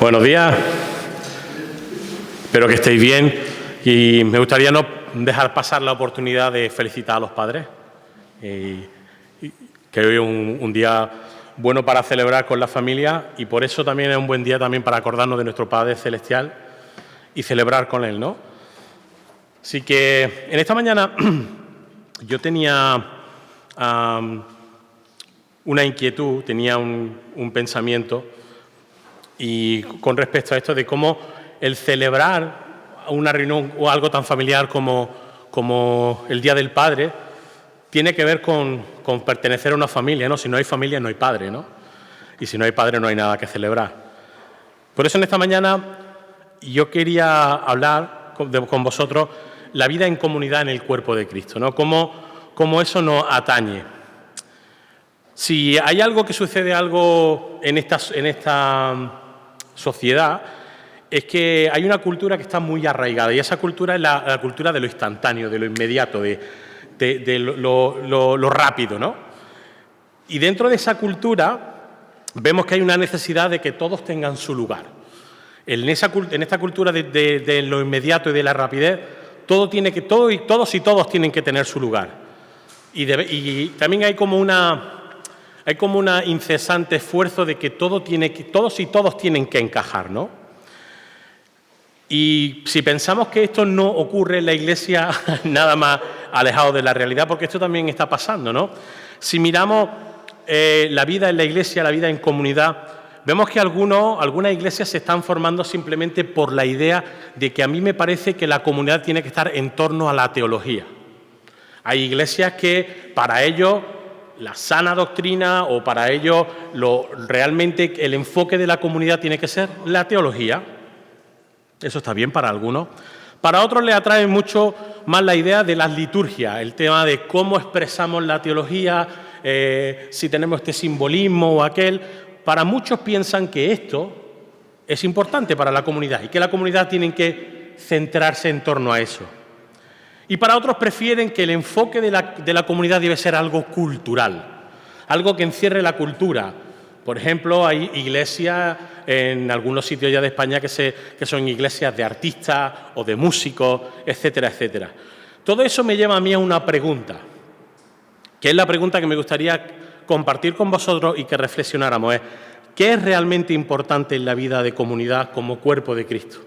Buenos días, espero que estéis bien y me gustaría no dejar pasar la oportunidad de felicitar a los padres, que hoy es un día bueno para celebrar con la familia y por eso también es un buen día también para acordarnos de nuestro Padre Celestial y celebrar con Él, ¿no? Así que en esta mañana yo tenía una inquietud, tenía un pensamiento y con respecto a esto de cómo el celebrar una reunión o algo tan familiar como el Día del Padre tiene que ver con pertenecer a una familia, ¿no? Si no hay familia, no hay padre, ¿no? Y si no hay padre, no hay nada que celebrar. Por eso en esta mañana yo quería hablar con vosotros la vida en comunidad en el cuerpo de Cristo, ¿no? Cómo eso nos atañe. Si hay algo que sucede en esta sociedad, es que hay una cultura que está muy arraigada y esa cultura es la cultura de lo instantáneo, de lo inmediato, de lo rápido, ¿no? Y dentro de esa cultura vemos que hay una necesidad de que todos tengan su lugar. En esta cultura de lo inmediato y de la rapidez, todos y todos tienen que tener su lugar. Y también hay como un incesante esfuerzo de que todos y todos tienen que encajar, ¿no? Y si pensamos que esto no ocurre en la Iglesia, nada más alejado de la realidad, porque esto también está pasando, ¿no? Si miramos la vida en la Iglesia, la vida en comunidad, vemos que algunas iglesias se están formando simplemente por la idea de que a mí me parece que la comunidad tiene que estar en torno a la teología. Hay iglesias que para ellos la sana doctrina o para ellos realmente el enfoque de la comunidad tiene que ser la teología. Eso está bien para algunos. Para otros les atrae mucho más la idea de las liturgias, el tema de cómo expresamos la teología, si tenemos este simbolismo o aquel. Para muchos piensan que esto es importante para la comunidad y que la comunidad tiene que centrarse en torno a eso. Y para otros prefieren que el enfoque de la comunidad debe ser algo cultural, algo que encierre la cultura. Por ejemplo, hay iglesias en algunos sitios ya de España que son iglesias de artistas o de músicos, etcétera, etcétera. Todo eso me lleva a mí a una pregunta, que es la pregunta que me gustaría compartir con vosotros y que reflexionáramos. ¿Qué es realmente importante en la vida de comunidad como cuerpo de Cristo?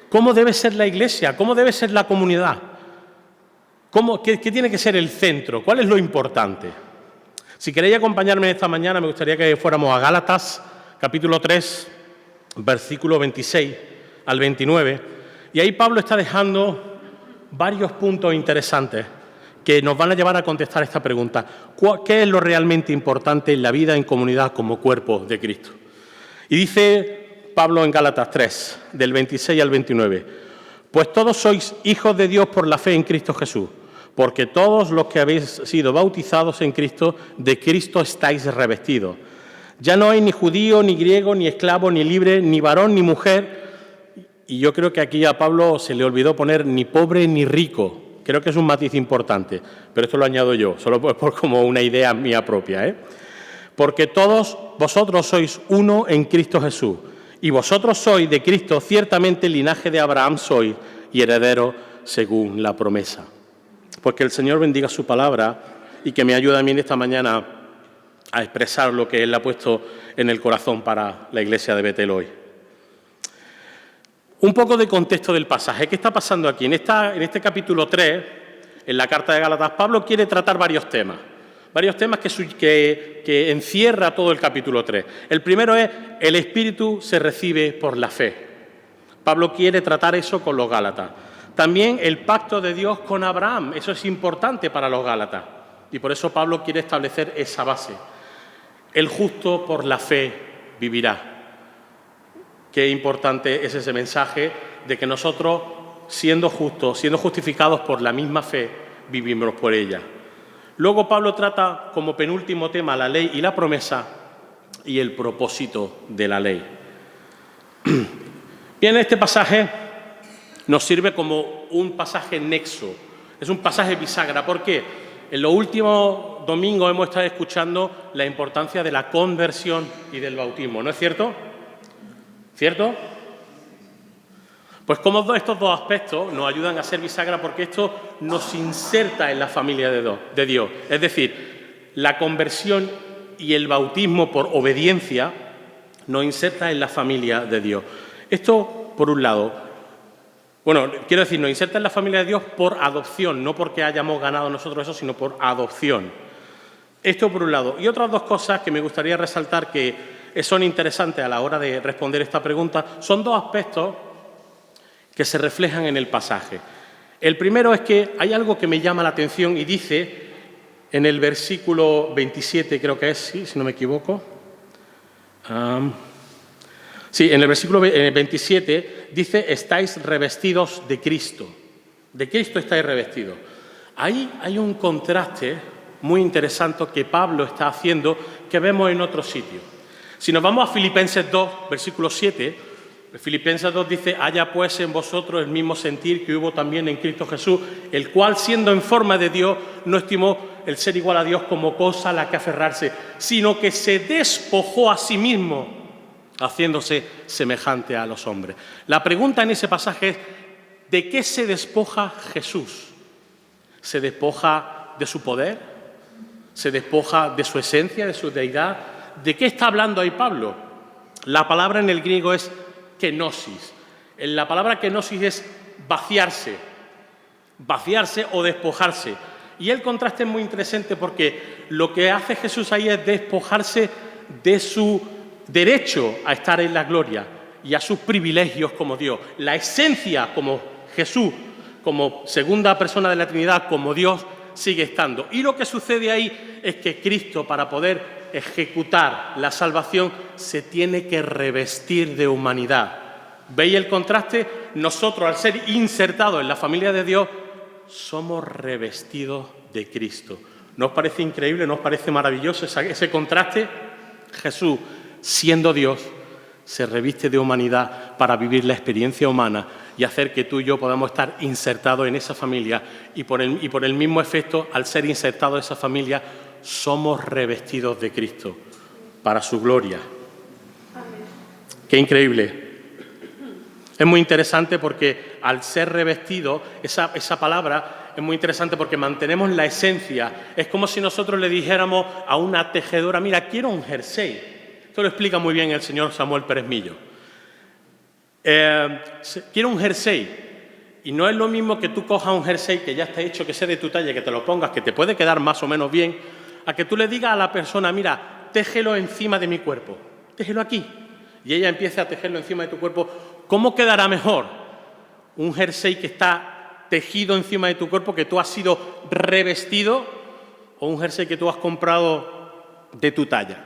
¿Cómo debe ser la iglesia? ¿Cómo debe ser la comunidad? ¿Qué tiene que ser el centro? ¿Cuál es lo importante? Si queréis acompañarme esta mañana, me gustaría que fuéramos a Gálatas, capítulo 3, versículo 26 al 29. Y ahí Pablo está dejando varios puntos interesantes que nos van a llevar a contestar esta pregunta. ¿Qué es lo realmente importante en la vida en comunidad como cuerpo de Cristo? Y dice Pablo en Gálatas 3, del 26 al 29, pues todos sois hijos de Dios por la fe en Cristo Jesús, porque todos los que habéis sido bautizados en Cristo, de Cristo estáis revestidos. Ya no hay ni judío, ni griego, ni esclavo, ni libre, ni varón, ni mujer. Y yo creo que aquí a Pablo se le olvidó poner ni pobre ni rico. Creo que es un matiz importante, pero esto lo añado yo, solo por como una idea mía propia, Porque todos vosotros sois uno en Cristo Jesús, y vosotros sois de Cristo, ciertamente linaje de Abraham sois, y heredero según la promesa. Pues que el Señor bendiga su palabra y que me ayude a mí en esta mañana a expresar lo que Él ha puesto en el corazón para la iglesia de Betel hoy. Un poco de contexto del pasaje. ¿Qué está pasando aquí? En este capítulo 3, en la carta de Gálatas, Pablo quiere tratar varios temas que encierra todo el capítulo 3. El primero es, el Espíritu se recibe por la fe. Pablo quiere tratar eso con los Gálatas. También el pacto de Dios con Abraham, eso es importante para los Gálatas. Y por eso Pablo quiere establecer esa base. El justo por la fe vivirá. Qué importante es ese mensaje de que nosotros, siendo justos, siendo justificados por la misma fe, vivimos por ella. Luego Pablo trata como penúltimo tema la ley y la promesa y el propósito de la ley. Bien, este pasaje nos sirve como un pasaje nexo, es un pasaje bisagra. ¿Por qué? En los últimos domingos hemos estado escuchando la importancia de la conversión y del bautismo, ¿no es cierto? ¿Cierto? Pues como estos dos aspectos nos ayudan a ser bisagra, porque esto nos inserta en la familia de Dios. Es decir, la conversión y el bautismo por obediencia nos inserta en la familia de Dios. Esto, por un lado, bueno, quiero decir, nos inserta en la familia de Dios por adopción, no porque hayamos ganado nosotros eso, sino por adopción. Esto por un lado. Y otras dos cosas que me gustaría resaltar que son interesantes a la hora de responder esta pregunta, son dos aspectos que se reflejan en el pasaje. El primero es que hay algo que me llama la atención y dice en el versículo 27, creo que es, sí, si no me equivoco. Sí, en el versículo 27 dice, estáis revestidos de Cristo. De Cristo estáis revestidos. Ahí hay un contraste muy interesante que Pablo está haciendo que vemos en otros sitios. Si nos vamos a Filipenses 2, versículo 7, Filipenses 2 dice, haya pues en vosotros el mismo sentir que hubo también en Cristo Jesús, el cual siendo en forma de Dios no estimó el ser igual a Dios como cosa a la que aferrarse, sino que se despojó a sí mismo, haciéndose semejante a los hombres. La pregunta en ese pasaje es, ¿de qué se despoja Jesús? ¿Se despoja de su poder? ¿Se despoja de su esencia, de su deidad? ¿De qué está hablando ahí Pablo? La palabra en el griego es kenosis. La palabra kenosis es vaciarse o despojarse. Y el contraste es muy interesante porque lo que hace Jesús ahí es despojarse de su derecho a estar en la gloria y a sus privilegios como Dios. La esencia como Jesús, como segunda persona de la Trinidad, como Dios, sigue estando. Y lo que sucede ahí es que Cristo, para poder ejecutar la salvación, se tiene que revestir de humanidad. ¿Veis el contraste? Nosotros, al ser insertados en la familia de Dios, somos revestidos de Cristo. ¿No os parece increíble? ¿No os parece maravilloso ese contraste? Jesús, siendo Dios, se reviste de humanidad para vivir la experiencia humana y hacer que tú y yo podamos estar insertados en esa familia y por el mismo efecto, al ser insertados en esa familia, somos revestidos de Cristo para su gloria. Amén. ¡Qué increíble! Es muy interesante porque al ser revestido, esa palabra es muy interesante porque mantenemos la esencia. Es como si nosotros le dijéramos a una tejedora, mira, quiero un jersey. Esto lo explica muy bien el señor Samuel Pérez Millo. Quiero un jersey. Y no es lo mismo que tú cojas un jersey que ya está hecho, que sea de tu talla, que te lo pongas, que te puede quedar más o menos bien, a que tú le digas a la persona, mira, téjelo encima de mi cuerpo, téjelo aquí. Y ella empieza a tejerlo encima de tu cuerpo. ¿Cómo quedará mejor un jersey que está tejido encima de tu cuerpo, que tú has sido revestido, o un jersey que tú has comprado de tu talla?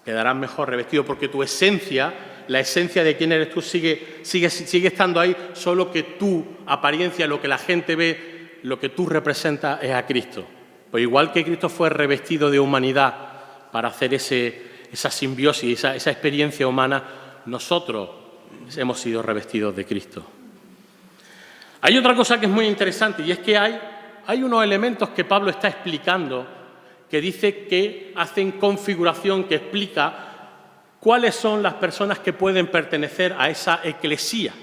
Quedarás mejor revestido porque tu esencia, la esencia de quién eres tú sigue estando ahí, solo que tu apariencia, lo que la gente ve, lo que tú representas es a Cristo. Pues igual que Cristo fue revestido de humanidad para hacer esa simbiosis, esa experiencia humana, nosotros hemos sido revestidos de Cristo. Hay otra cosa que es muy interesante y es que hay unos elementos que Pablo está explicando que dice que hacen configuración, que explica cuáles son las personas que pueden pertenecer a esa eclesía.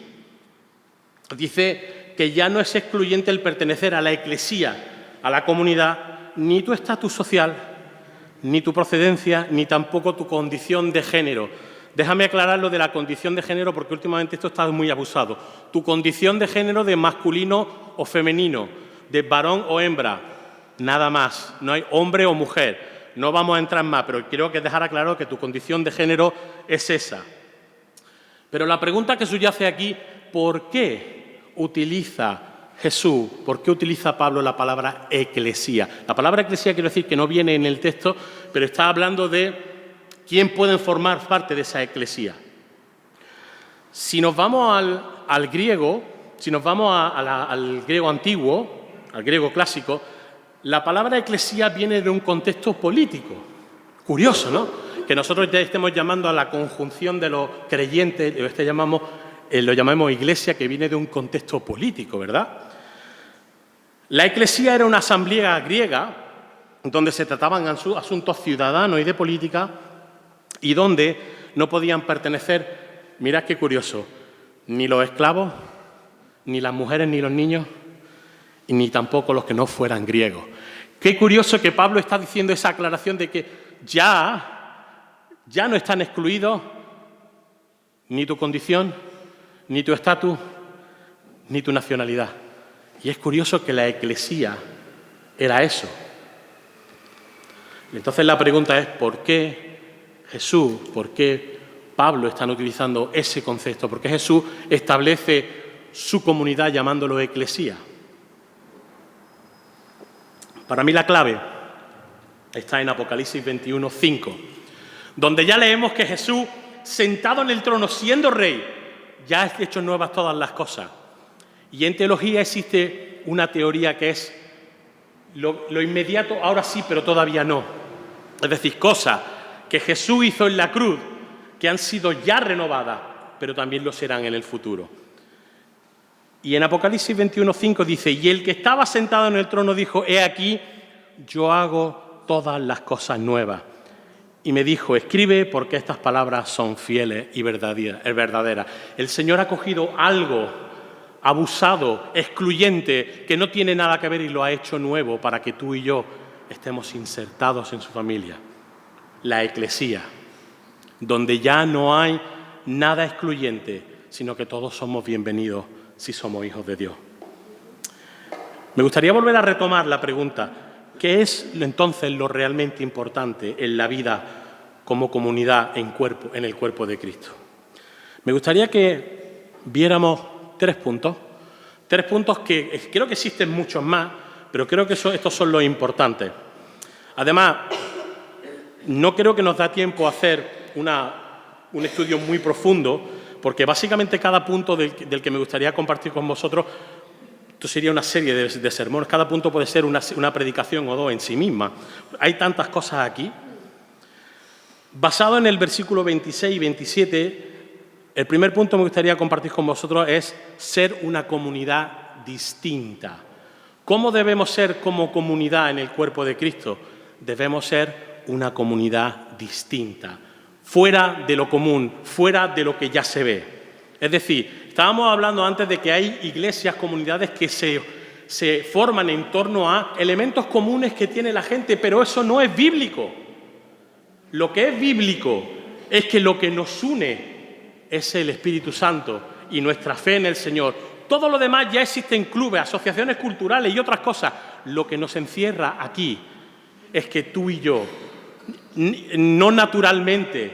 Dice que ya no es excluyente el pertenecer a la eclesía, a la comunidad, ni tu estatus social, ni tu procedencia, ni tampoco tu condición de género. Déjame aclarar lo de la condición de género porque últimamente esto está muy abusado. Tu condición de género de masculino o femenino, de varón o hembra, nada más. No hay hombre o mujer. No vamos a entrar más, pero quiero dejar claro que tu condición de género es esa. Pero la pregunta que subyace aquí, ¿por qué utiliza Jesús, por qué utiliza Pablo la palabra eclesía? La palabra eclesía quiero decir que no viene en el texto, pero está hablando de quién pueden formar parte de esa eclesía. Si nos vamos al griego, si nos vamos al griego antiguo, al griego clásico, la palabra eclesía viene de un contexto político. Curioso, ¿no? Que nosotros ya estemos llamando a la conjunción de los creyentes, lo llamamos iglesia, que viene de un contexto político, ¿verdad? La eclesía era una asamblea griega donde se trataban asuntos ciudadanos y de política y donde no podían pertenecer Mirad qué curioso, ni los esclavos, ni las mujeres, ni los niños, y ni tampoco los que no fueran griegos. Qué curioso que Pablo está diciendo esa aclaración de que ya no están excluidos ni tu condición, ni tu estatus, ni tu nacionalidad. Y es curioso que la eclesía era eso. Entonces la pregunta es, ¿por qué Jesús, por qué Pablo están utilizando ese concepto? ¿Por qué Jesús establece su comunidad llamándolo eclesía? Para mí la clave está en Apocalipsis 21, 5, donde ya leemos que Jesús, sentado en el trono, siendo rey, ya ha hecho nuevas todas las cosas. Y en teología existe una teoría que es lo inmediato, ahora sí, pero todavía no. Es decir, cosas que Jesús hizo en la cruz, que han sido ya renovadas, pero también lo serán en el futuro. Y en Apocalipsis 21:5 dice, y el que estaba sentado en el trono dijo, he aquí, yo hago todas las cosas nuevas. Y me dijo, escribe porque estas palabras son fieles y verdaderas. El Señor ha cogido algo abusado, excluyente, que no tiene nada que ver y lo ha hecho nuevo para que tú y yo estemos insertados en su familia. La eclesía, donde ya no hay nada excluyente, sino que todos somos bienvenidos si somos hijos de Dios. Me gustaría volver a retomar la pregunta, ¿qué es entonces lo realmente importante en la vida como comunidad en el cuerpo de Cristo? Me gustaría que viéramos tres puntos que creo que existen muchos más, pero creo que estos son los importantes. Además, no creo que nos da tiempo a hacer un estudio muy profundo, porque básicamente cada punto del que me gustaría compartir con vosotros, esto sería una serie de sermones, cada punto puede ser una predicación o dos en sí misma. Hay tantas cosas aquí. Basado en el versículo 26 y 27, el primer punto que me gustaría compartir con vosotros es ser una comunidad distinta. ¿Cómo debemos ser como comunidad en el cuerpo de Cristo? Debemos ser una comunidad distinta, fuera de lo común, fuera de lo que ya se ve. Es decir, estábamos hablando antes de que hay iglesias, comunidades que se forman en torno a elementos comunes que tiene la gente, pero eso no es bíblico. Lo que es bíblico es que lo que nos une es el Espíritu Santo y nuestra fe en el Señor. Todo lo demás ya existe en clubes, asociaciones culturales y otras cosas. Lo que nos encierra aquí es que tú y yo, no naturalmente,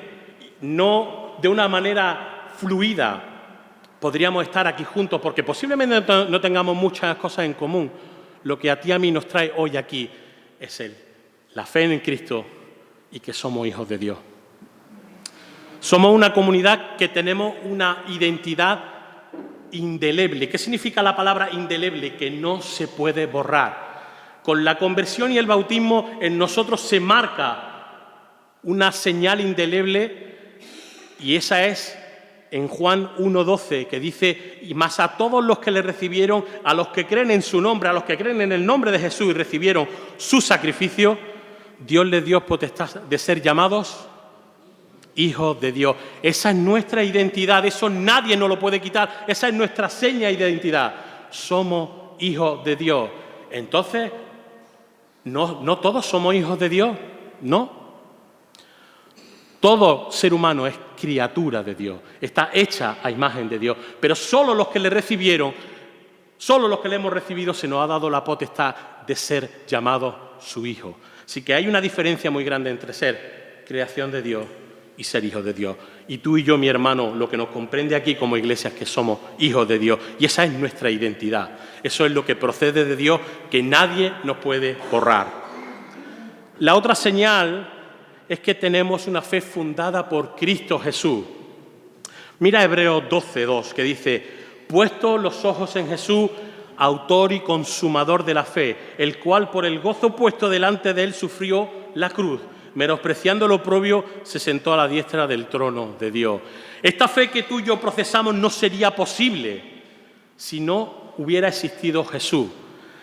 no de una manera fluida, podríamos estar aquí juntos, porque posiblemente no tengamos muchas cosas en común. Lo que a ti y a mí nos trae hoy aquí es la fe en Cristo y que somos hijos de Dios. Somos una comunidad que tenemos una identidad indeleble. ¿Qué significa la palabra indeleble? Que no se puede borrar. Con la conversión y el bautismo en nosotros se marca una señal indeleble y esa es en Juan 1:12, que dice, y más a todos los que le recibieron, a los que creen en su nombre, a los que creen en el nombre de Jesús y recibieron su sacrificio, Dios les dio potestad de ser llamados hijos de Dios. Esa es nuestra identidad, eso nadie nos lo puede quitar, esa es nuestra seña de identidad. Somos hijos de Dios. Entonces, no todos somos hijos de Dios, no. Todo ser humano es criatura de Dios, está hecha a imagen de Dios, pero solo los que le recibieron, solo los que le hemos recibido, se nos ha dado la potestad de ser llamados su hijo. Así que hay una diferencia muy grande entre ser creación de Dios y ser hijos de Dios. Y tú y yo, mi hermano, lo que nos comprende aquí como iglesia es que somos hijos de Dios. Y esa es nuestra identidad. Eso es lo que procede de Dios, que nadie nos puede borrar. La otra señal es que tenemos una fe fundada por Cristo Jesús. Mira Hebreos 12:2, que dice, puestos los ojos en Jesús, autor y consumador de la fe, el cual por el gozo puesto delante de él sufrió la cruz, menospreciando lo oprobio, se sentó a la diestra del trono de Dios. Esta fe que tú y yo procesamos no sería posible si no hubiera existido Jesús.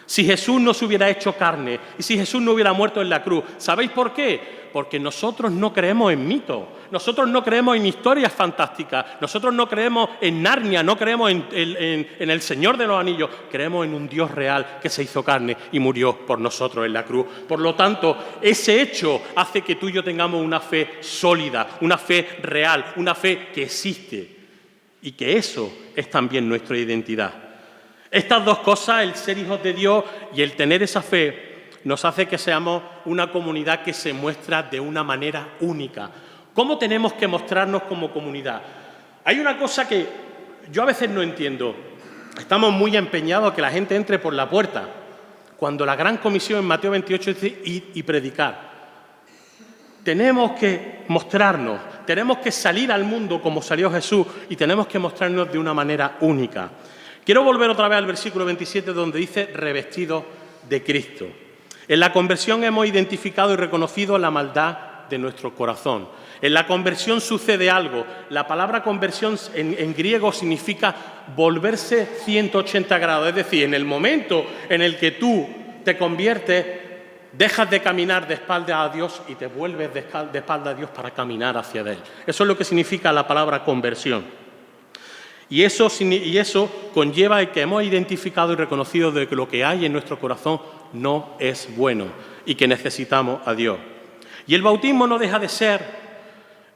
Si Jesús no se hubiera hecho carne y si Jesús no hubiera muerto en la cruz. ¿Sabéis por qué? Porque nosotros no creemos en mitos, nosotros no creemos en historias fantásticas, nosotros no creemos en Narnia, no creemos en el Señor de los Anillos, creemos en un Dios real que se hizo carne y murió por nosotros en la cruz. Por lo tanto, ese hecho hace que tú y yo tengamos una fe sólida, una fe real, una fe que existe y que eso es también nuestra identidad. Estas dos cosas, el ser hijos de Dios y el tener esa fe, nos hace que seamos una comunidad que se muestra de una manera única. ¿Cómo tenemos que mostrarnos como comunidad? Hay una cosa que yo a veces no entiendo. Estamos muy empeñados a que la gente entre por la puerta, cuando la gran comisión en Mateo 28 dice ir y predicar. Tenemos que mostrarnos, tenemos que salir al mundo como salió Jesús y tenemos que mostrarnos de una manera única. Quiero volver otra vez al versículo 27 donde dice revestidos de Cristo. En la conversión hemos identificado y reconocido la maldad de nuestro corazón. En la conversión sucede algo. La palabra conversión en griego significa volverse 180 grados. Es decir, en el momento en el que tú te conviertes, dejas de caminar de espalda a Dios y te vuelves de espalda a Dios para caminar hacia Él. Eso es lo que significa la palabra conversión. Y eso conlleva el que hemos identificado y reconocido de que lo que hay en nuestro corazón no es bueno y que necesitamos a Dios. Y el bautismo no deja de ser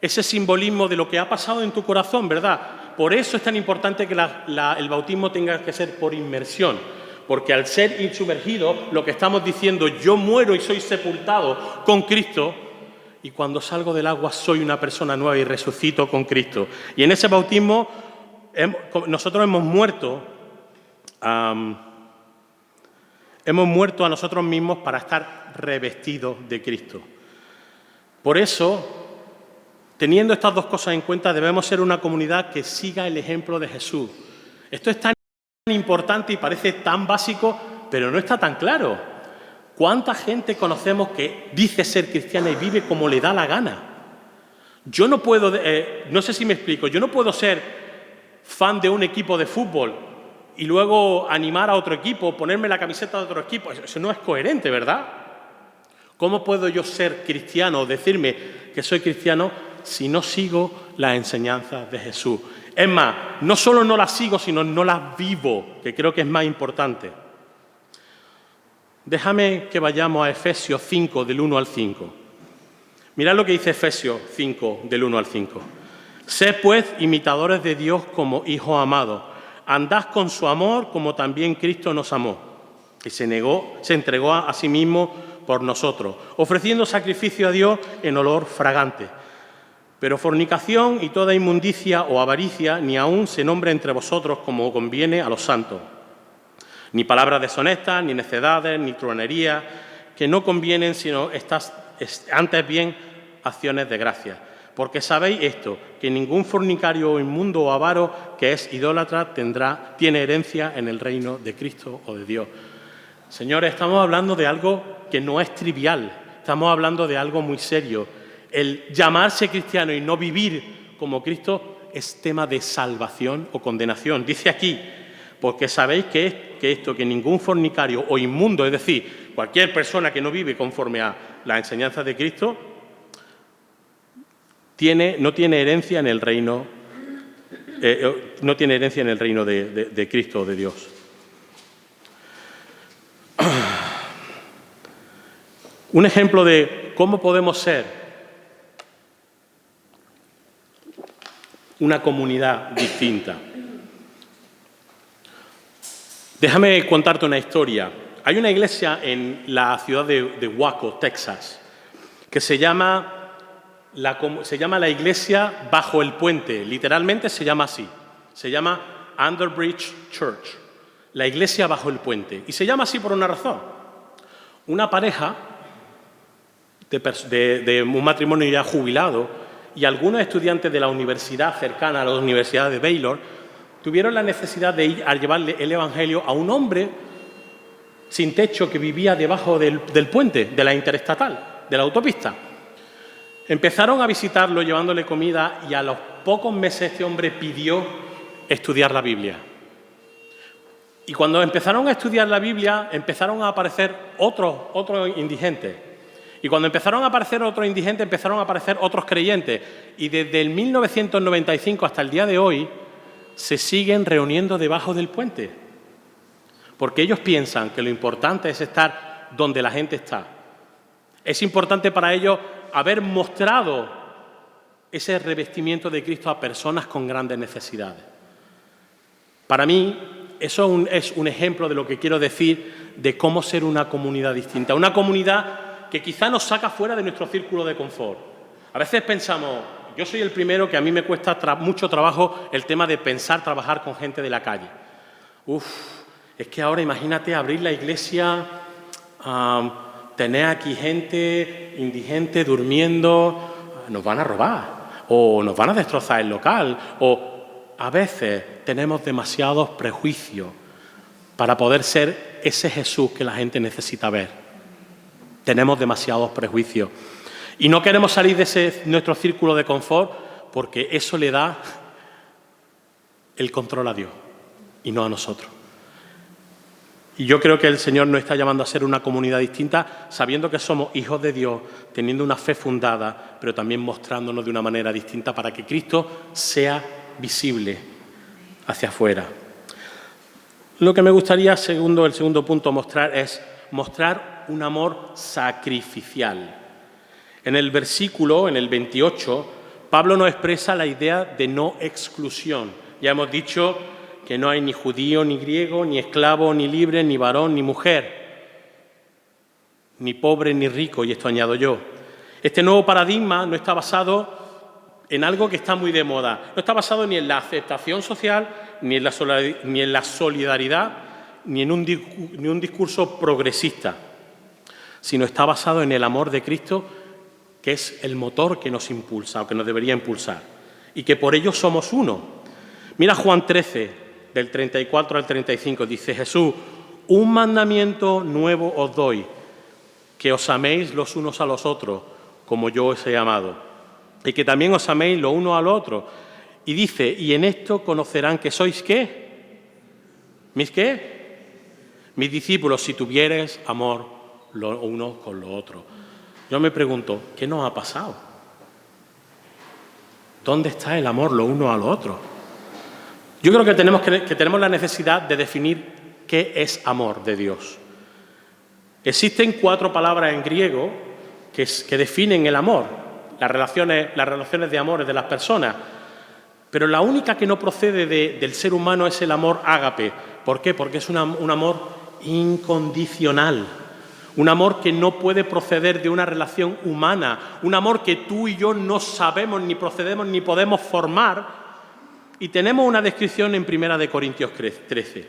ese simbolismo de lo que ha pasado en tu corazón, ¿verdad? Por eso es tan importante que el bautismo tenga que ser por inmersión, porque al ser insumergido, lo que estamos diciendo, yo muero y soy sepultado con Cristo, y cuando salgo del agua soy una persona nueva y resucito con Cristo. Y en ese bautismo nosotros hemos muerto a nosotros mismos para estar revestidos de Cristo. Por eso, teniendo estas dos cosas en cuenta, debemos ser una comunidad que siga el ejemplo de Jesús. Esto es tan importante y parece tan básico, pero no está tan claro. ¿Cuánta gente conocemos que dice ser cristiana y vive como le da la gana? Yo no puedo, no sé si me explico, yo no puedo ser fan de un equipo de fútbol y luego animar a otro equipo, ponerme la camiseta de otro equipo. Eso no es coherente, ¿verdad? ¿Cómo puedo yo ser cristiano o decirme que soy cristiano si no sigo las enseñanzas de Jesús? Es más, no solo no las sigo, sino no las vivo, que creo que es más importante. Déjame que vayamos a Efesios 5, del 1 al 5. Mirad lo que dice Efesios 5, del 1 al 5. Sed, pues, imitadores de Dios como hijos amados. Andad con su amor como también Cristo nos amó y se entregó a sí mismo por nosotros, ofreciendo sacrificio a Dios en olor fragante. Pero fornicación y toda inmundicia o avaricia ni aun se nombre entre vosotros como conviene a los santos. Ni palabras deshonestas, ni necedades, ni truanerías, que no convienen, sino antes bien acciones de gracia. Porque sabéis esto, que ningún fornicario o inmundo o avaro que es idólatra tiene herencia en el reino de Cristo o de Dios. Señores, estamos hablando de algo que no es trivial, estamos hablando de algo muy serio. El llamarse cristiano y no vivir como Cristo es tema de salvación o condenación. Dice aquí, porque sabéis que ningún fornicario o inmundo, es decir, cualquier persona que no vive conforme a las enseñanzas de Cristo, no tiene herencia en el reino de Cristo o de Dios. Un ejemplo de cómo podemos ser una comunidad distinta. Déjame contarte una historia. Hay una iglesia en la ciudad de Waco, Texas, que se llama la iglesia bajo el puente. Literalmente se llama así. Se llama Underbridge Church, la iglesia bajo el puente. Y se llama así por una razón. Una pareja de un matrimonio ya jubilado y algunos estudiantes de la universidad cercana a la Universidad de Baylor tuvieron la necesidad de ir a llevarle el evangelio a un hombre sin techo que vivía debajo del puente, de la interestatal, de la autopista. Empezaron a visitarlo llevándole comida y a los pocos meses este hombre pidió estudiar la Biblia. Y cuando empezaron a estudiar la Biblia, empezaron a aparecer otros indigentes. Y cuando empezaron a aparecer otros indigentes, empezaron a aparecer otros creyentes. Y desde el 1995 hasta el día de hoy, se siguen reuniendo debajo del puente. Porque ellos piensan que lo importante es estar donde la gente está. Es importante para ellos haber mostrado ese revestimiento de Cristo a personas con grandes necesidades. Para mí, eso es un ejemplo de lo que quiero decir de cómo ser una comunidad distinta. Una comunidad que quizá nos saca fuera de nuestro círculo de confort. A veces pensamos, yo soy el primero que a mí me cuesta mucho trabajo el tema de pensar, trabajar con gente de la calle. Es que ahora imagínate abrir la iglesia, tener aquí gente indigente durmiendo, nos van a robar o nos van a destrozar el local o a veces tenemos demasiados prejuicios para poder ser ese Jesús que la gente necesita ver. Tenemos demasiados prejuicios. Y no queremos salir de nuestro círculo de confort porque eso le da el control a Dios y no a nosotros. Y yo creo que el Señor nos está llamando a ser una comunidad distinta, sabiendo que somos hijos de Dios, teniendo una fe fundada, pero también mostrándonos de una manera distinta para que Cristo sea visible hacia afuera. Lo que me gustaría, el segundo punto, mostrar es mostrar un amor sacrificial. En el versículo, en el 28, Pablo nos expresa la idea de no exclusión. Ya hemos dicho que no hay ni judío, ni griego, ni esclavo, ni libre, ni varón, ni mujer, ni pobre, ni rico, y esto añado yo. Este nuevo paradigma no está basado en algo que está muy de moda. No está basado ni en la aceptación social, ni en la solidaridad, ni en un discurso progresista, sino está basado en el amor de Cristo, que es el motor que nos impulsa o que nos debería impulsar, y que por ello somos uno. Mira Juan 13, del 34 al 35, dice Jesús, un mandamiento nuevo os doy, que os améis los unos a los otros, como yo os he amado, y que también os améis los unos a los otros. Y dice, y en esto conocerán que sois ¿qué? ¿Mis qué? Mis discípulos, si tuviereis amor los unos con los otros. Yo me pregunto, ¿qué nos ha pasado? ¿Dónde está el amor los unos a los otros? Yo creo que tenemos la necesidad de definir qué es amor de Dios. Existen 4 palabras en griego que definen el amor, las relaciones de amor de las personas, pero la única que no procede del ser humano es el amor ágape. ¿Por qué? Porque es un amor incondicional. Un amor que no puede proceder de una relación humana, un amor que tú y yo no sabemos, ni procedemos, ni podemos formar. Y tenemos una descripción en 1 Corintios 13.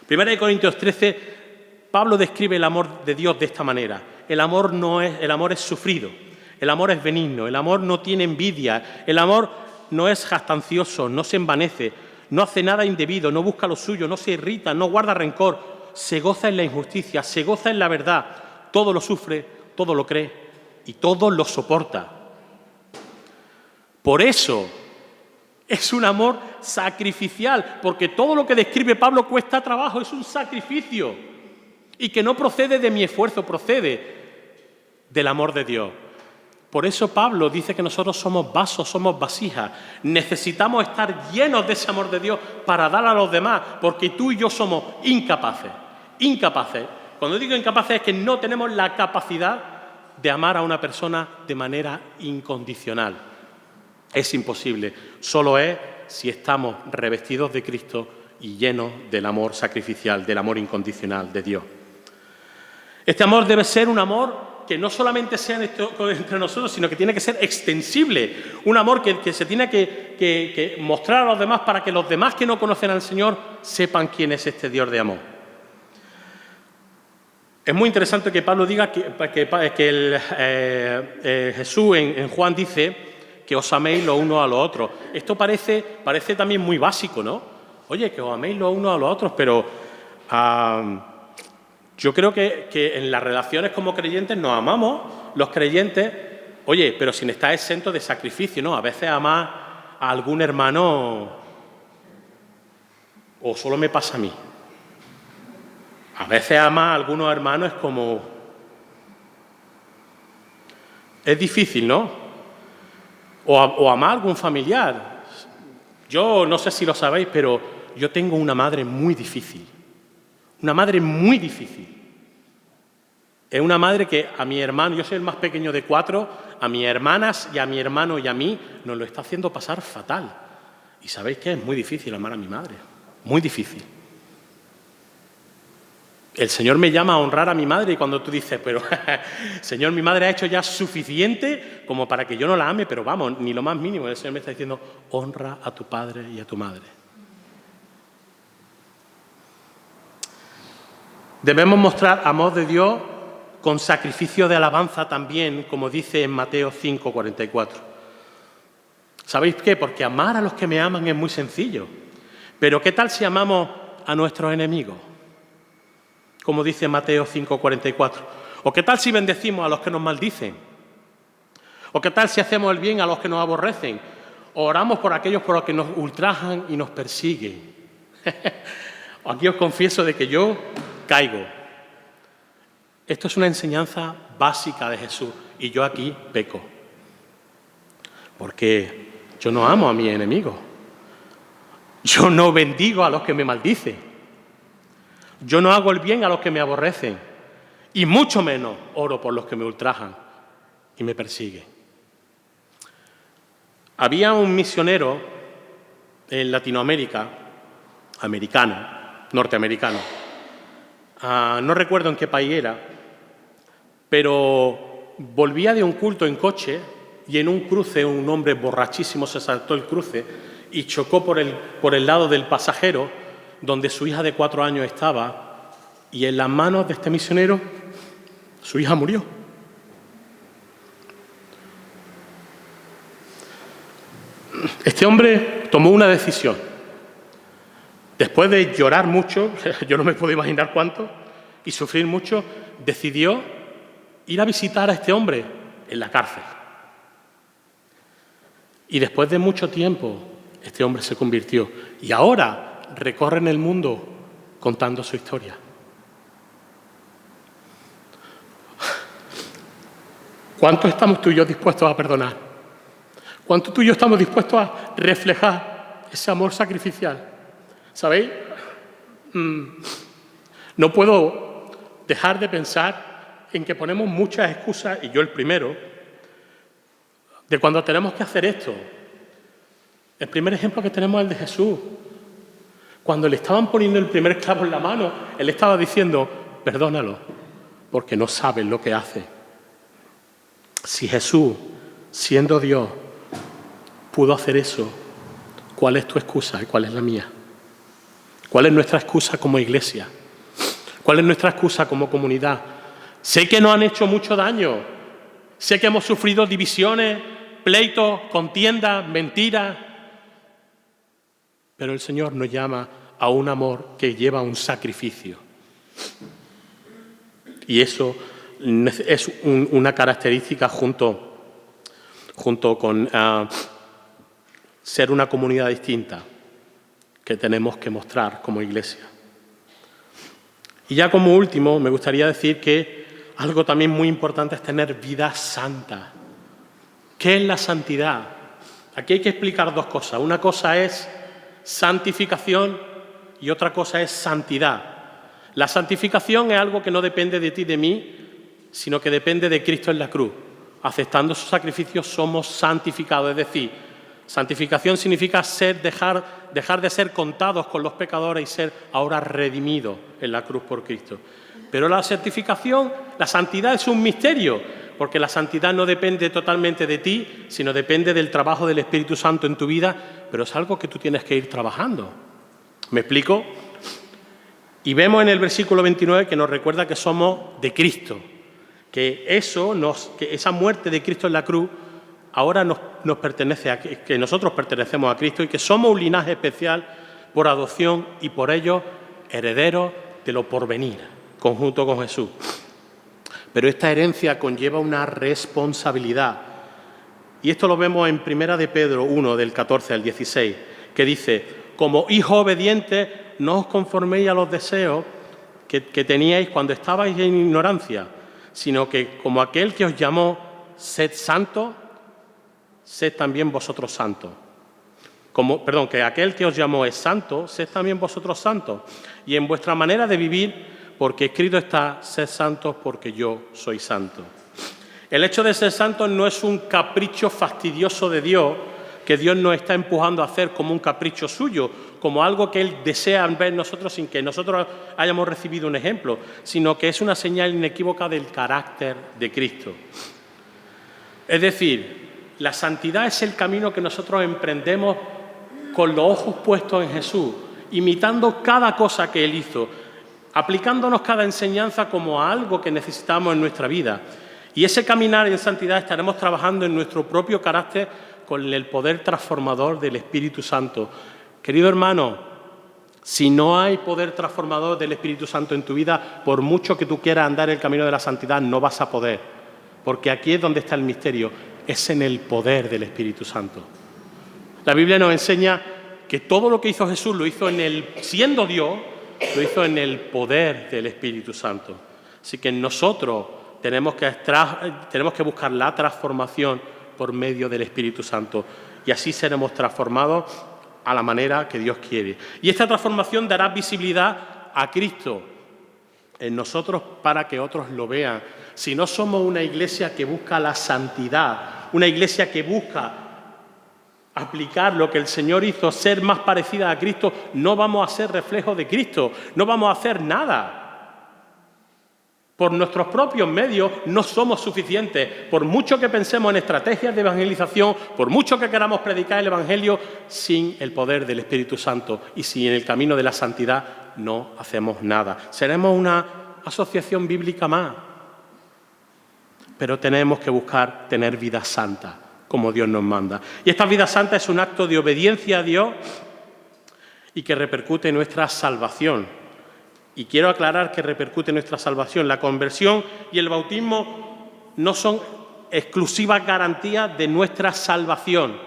1 Corintios 13, Pablo describe el amor de Dios de esta manera. El amor es sufrido, el amor es benigno, el amor no tiene envidia, el amor no es jactancioso, no se envanece, no hace nada indebido, no busca lo suyo, no se irrita, no guarda rencor. Se goza en la injusticia, se goza en la verdad, todo lo sufre, todo lo cree y todo lo soporta. Por eso es un amor sacrificial, porque todo lo que describe Pablo cuesta trabajo, es un sacrificio y que no procede de mi esfuerzo, procede del amor de Dios. Por eso Pablo dice que nosotros somos vasos, somos vasijas. Necesitamos estar llenos de ese amor de Dios para dar a los demás, porque tú y yo somos incapaces. Cuando digo incapaces es que no tenemos la capacidad de amar a una persona de manera incondicional. Es imposible. Solo es si estamos revestidos de Cristo y llenos del amor sacrificial, del amor incondicional de Dios. Este amor debe ser un amor que no solamente sea entre nosotros, sino que tiene que ser extensible. Un amor que se tiene que mostrar a los demás para que los demás que no conocen al Señor sepan quién es este Dios de amor. Es muy interesante que Pablo diga que Jesús en Juan dice que os améis los unos a los otros. Esto parece también muy básico, ¿no? Oye, que os améis los unos a los otros, pero yo creo que en las relaciones como creyentes nos amamos, los creyentes, oye, pero sin estar exentos de sacrificio, ¿no? A veces amar a algún hermano, o solo me pasa a mí. A veces amar a algunos hermanos es como, Es difícil, ¿no? O amar a algún familiar. Yo no sé si lo sabéis, pero yo tengo una madre muy difícil. Una madre muy difícil. Es una madre que a mi hermano, yo soy el más pequeño de 4, a mis hermanas y a mi hermano y a mí nos lo está haciendo pasar fatal. Y sabéis que es muy difícil amar a mi madre. Muy difícil. El Señor me llama a honrar a mi madre y cuando tú dices, pero Señor, mi madre ha hecho ya suficiente como para que yo no la ame, pero vamos, ni lo más mínimo. El Señor me está diciendo, honra a tu padre y a tu madre. Debemos mostrar amor de Dios con sacrificio de alabanza también, como dice en Mateo 5:44. ¿Sabéis qué? Porque amar a los que me aman es muy sencillo. Pero ¿qué tal si amamos a nuestros enemigos? Como dice Mateo 5:44. ¿O qué tal si bendecimos a los que nos maldicen? ¿O qué tal si hacemos el bien a los que nos aborrecen? ¿O oramos por aquellos por los que nos ultrajan y nos persiguen? Aquí os confieso de que yo caigo. Esto es una enseñanza básica de Jesús y yo aquí peco. Porque yo no amo a mis enemigos. Yo no bendigo a los que me maldicen. Yo no hago el bien a los que me aborrecen. Y mucho menos oro por los que me ultrajan y me persiguen. Había un misionero en Latinoamérica, norteamericano. No recuerdo en qué país era, pero volvía de un culto en coche y en un cruce un hombre borrachísimo se saltó el cruce y chocó por el lado del pasajero donde su hija de 4 años estaba y en las manos de este misionero su hija murió. Este hombre tomó una decisión. Después de llorar mucho, yo no me puedo imaginar cuánto, y sufrir mucho, decidió ir a visitar a este hombre en la cárcel. Y después de mucho tiempo, este hombre se convirtió. Y ahora recorre en el mundo contando su historia. ¿Cuánto estamos tú y yo dispuestos a perdonar? ¿Cuánto tú y yo estamos dispuestos a reflejar ese amor sacrificial? ¿Sabéis? No puedo dejar de pensar en que ponemos muchas excusas, y yo el primero, de cuando tenemos que hacer esto. El primer ejemplo que tenemos es el de Jesús. Cuando le estaban poniendo el primer clavo en la mano, Él estaba diciendo, perdónalo, porque no saben lo que hace. Si Jesús, siendo Dios, pudo hacer eso, ¿cuál es tu excusa y cuál es la mía? ¿Cuál es nuestra excusa como iglesia? ¿Cuál es nuestra excusa como comunidad? Sé que nos han hecho mucho daño, sé que hemos sufrido divisiones, pleitos, contiendas, mentiras, pero el Señor nos llama a un amor que lleva un sacrificio. Y eso es una característica junto con ser una comunidad distinta que tenemos que mostrar como iglesia. Y ya como último, me gustaría decir que algo también muy importante es tener vida santa. ¿Qué es la santidad? Aquí hay que explicar dos cosas. Una cosa es santificación y otra cosa es santidad. La santificación es algo que no depende de ti, de mí, sino que depende de Cristo en la cruz. Aceptando su sacrificio somos santificados, es decir, santificación significa dejar de ser contados con los pecadores y ser ahora redimidos en la cruz por Cristo. Pero la santificación, la santidad es un misterio, porque la santidad no depende totalmente de ti, sino depende del trabajo del Espíritu Santo en tu vida, pero es algo que tú tienes que ir trabajando. ¿Me explico? Y vemos en el versículo 29 que nos recuerda que somos de Cristo, que esa muerte de Cristo en la cruz ahora nos pertenece, que nosotros pertenecemos a Cristo y que somos un linaje especial por adopción y por ello herederos de lo porvenir, conjunto con Jesús. Pero esta herencia conlleva una responsabilidad. Y esto lo vemos en 1 de Pedro 1, del 14 al 16, que dice, como hijos obedientes, no os conforméis a los deseos que teníais cuando estabais en ignorancia, sino que como aquel que os llamó sed santos, sed también vosotros santos. Que aquel que os llamó es santo, sed también vosotros santos. Y en vuestra manera de vivir, porque escrito está, sed santos porque yo soy santo. El hecho de ser santos no es un capricho fastidioso de Dios, que Dios nos está empujando a hacer como un capricho suyo, como algo que Él desea ver en nosotros sin que nosotros hayamos recibido un ejemplo, sino que es una señal inequívoca del carácter de Cristo. Es decir, la santidad es el camino que nosotros emprendemos con los ojos puestos en Jesús, imitando cada cosa que Él hizo, aplicándonos cada enseñanza como a algo que necesitamos en nuestra vida. Y ese caminar en santidad estaremos trabajando en nuestro propio carácter con el poder transformador del Espíritu Santo. Querido hermano, si no hay poder transformador del Espíritu Santo en tu vida, por mucho que tú quieras andar el camino de la santidad, no vas a poder. Porque aquí es donde está el misterio, es en el poder del Espíritu Santo. La Biblia nos enseña que todo lo que hizo Jesús lo hizo siendo Dios, lo hizo en el poder del Espíritu Santo. Así que nosotros tenemos que buscar la transformación por medio del Espíritu Santo y así seremos transformados a la manera que Dios quiere. Y esta transformación dará visibilidad a Cristo en nosotros para que otros lo vean. Si no somos una iglesia que busca la santidad, una iglesia que busca aplicar lo que el Señor hizo, ser más parecida a Cristo, no vamos a ser reflejo de Cristo, no vamos a hacer nada. Por nuestros propios medios no somos suficientes. Por mucho que pensemos en estrategias de evangelización, por mucho que queramos predicar el Evangelio, sin el poder del Espíritu Santo y sin el camino de la santidad no hacemos nada. Seremos una asociación bíblica más. Pero tenemos que buscar tener vida santa, como Dios nos manda. Y esta vida santa es un acto de obediencia a Dios y que repercute en nuestra salvación. Y quiero aclarar que repercute en nuestra salvación. La conversión y el bautismo no son exclusivas garantías de nuestra salvación.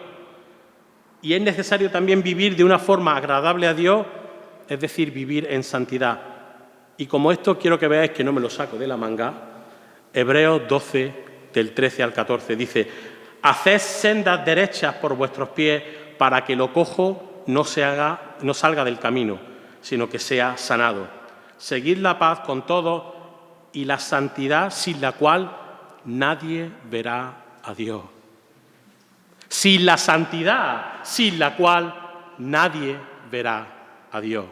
Y es necesario también vivir de una forma agradable a Dios, es decir, vivir en santidad. Y como esto quiero que veáis que no me lo saco de la manga, Hebreos 12, del 13 al 14, dice: haced sendas derechas por vuestros pies para que lo cojo no salga del camino, sino que sea sanado. Seguid la paz con todos y la santidad sin la cual nadie verá a Dios. Sin la santidad sin la cual nadie verá a Dios.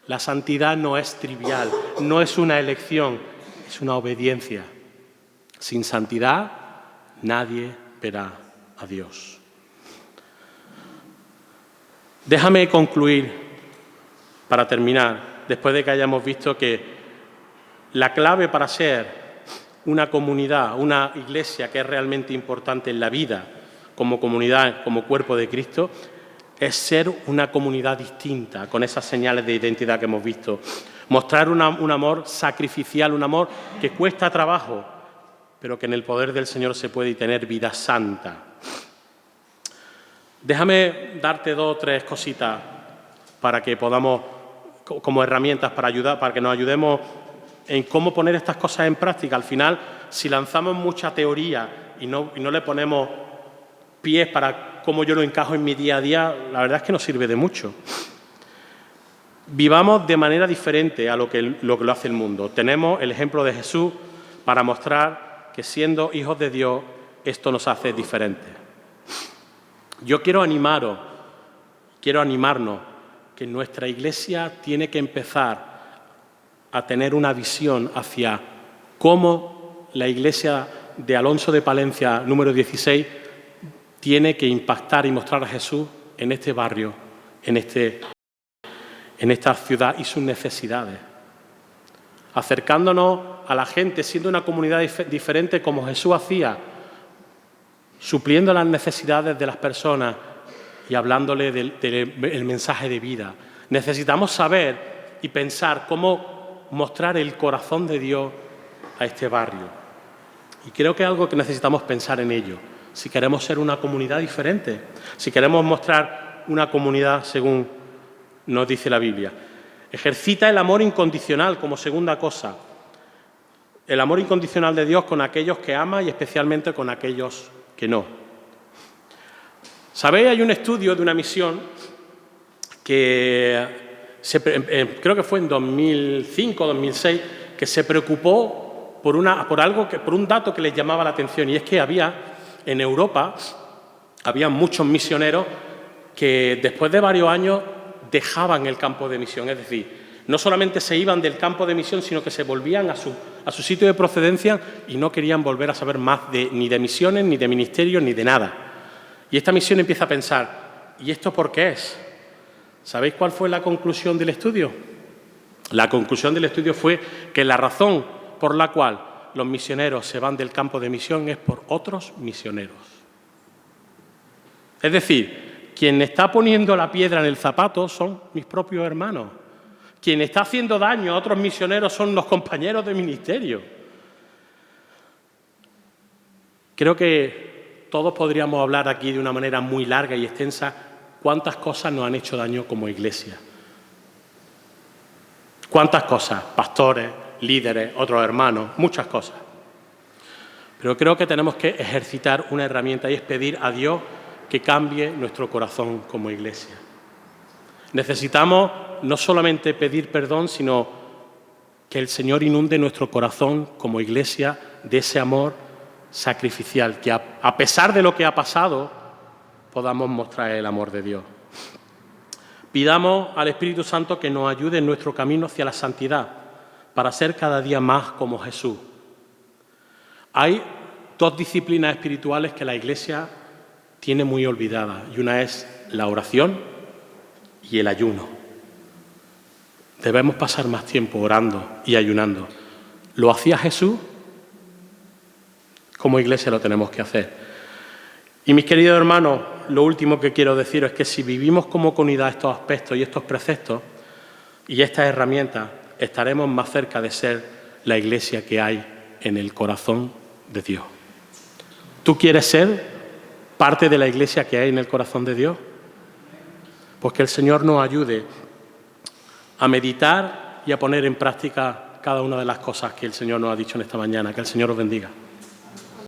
La santidad no es trivial, no es una elección, es una obediencia. Sin santidad nadie verá a Dios. Déjame concluir para terminar, después de que hayamos visto que la clave para ser una comunidad, una iglesia que es realmente importante en la vida, como comunidad, como cuerpo de Cristo, es ser una comunidad distinta, con esas señales de identidad que hemos visto. Mostrar un amor sacrificial, un amor que cuesta trabajo, pero que en el poder del Señor se puede tener vida santa. Déjame darte 2 o 3 cositas para que podamos, como herramientas para ayudar, para que nos ayudemos en cómo poner estas cosas en práctica. Al final, si lanzamos mucha teoría y no le ponemos pies para cómo yo lo encajo en mi día a día, la verdad es que no sirve de mucho. Vivamos de manera diferente a lo que lo hace el mundo. Tenemos el ejemplo de Jesús para mostrar que siendo hijos de Dios, esto nos hace diferentes. Yo quiero animarnos, que nuestra iglesia tiene que empezar a tener una visión hacia cómo la iglesia de Alonso de Palencia, número 16, tiene que impactar y mostrar a Jesús en este barrio, en esta ciudad y sus necesidades. Acercándonos a la gente, siendo una comunidad diferente como Jesús hacía, supliendo las necesidades de las personas y hablándole del mensaje de vida. Necesitamos saber y pensar cómo mostrar el corazón de Dios a este barrio. Y creo que es algo que necesitamos pensar en ello. Si queremos ser una comunidad diferente, si queremos mostrar una comunidad según nos dice la Biblia. Ejercita el amor incondicional como segunda cosa. El amor incondicional de Dios con aquellos que ama y especialmente con aquellos que no. ¿Sabéis? Hay un estudio de una misión que creo que fue en 2005 o 2006, que se preocupó por un dato que les llamaba la atención, y es que en Europa había muchos misioneros que después de varios años dejaban el campo de misión, es decir, no solamente se iban del campo de misión, sino que se volvían a su sitio de procedencia y no querían volver a saber más ni de misiones, ni de ministerios, ni de nada. Y esta misión empieza a pensar, ¿y esto por qué es? ¿Sabéis cuál fue la conclusión del estudio? La conclusión del estudio fue que la razón por la cual los misioneros se van del campo de misión es por otros misioneros. Es decir, quien está poniendo la piedra en el zapato son mis propios hermanos. Quien está haciendo daño a otros misioneros son los compañeros de ministerio. Creo que todos podríamos hablar aquí de una manera muy larga y extensa cuántas cosas nos han hecho daño como iglesia. Cuántas cosas, pastores, líderes, otros hermanos, muchas cosas. Pero creo que tenemos que ejercitar una herramienta y es pedir a Dios que cambie nuestro corazón como iglesia. Necesitamos no solamente pedir perdón, sino que el Señor inunde nuestro corazón como iglesia de ese amor sacrificial, que a pesar de lo que ha pasado, podamos mostrar el amor de Dios. Pidamos al Espíritu Santo que nos ayude en nuestro camino hacia la santidad, para ser cada día más como Jesús. Hay dos disciplinas espirituales que la iglesia tiene muy olvidadas, y una es la oración y el ayuno. Debemos pasar más tiempo orando y ayunando. ¿Lo hacía Jesús? Como iglesia lo tenemos que hacer. Y mis queridos hermanos, lo último que quiero deciros es que si vivimos como comunidad estos aspectos y estos preceptos y estas herramientas, estaremos más cerca de ser la iglesia que hay en el corazón de Dios. ¿Tú quieres ser parte de la iglesia que hay en el corazón de Dios? Pues que el Señor nos ayude a meditar y a poner en práctica cada una de las cosas que el Señor nos ha dicho en esta mañana. Que el Señor os bendiga.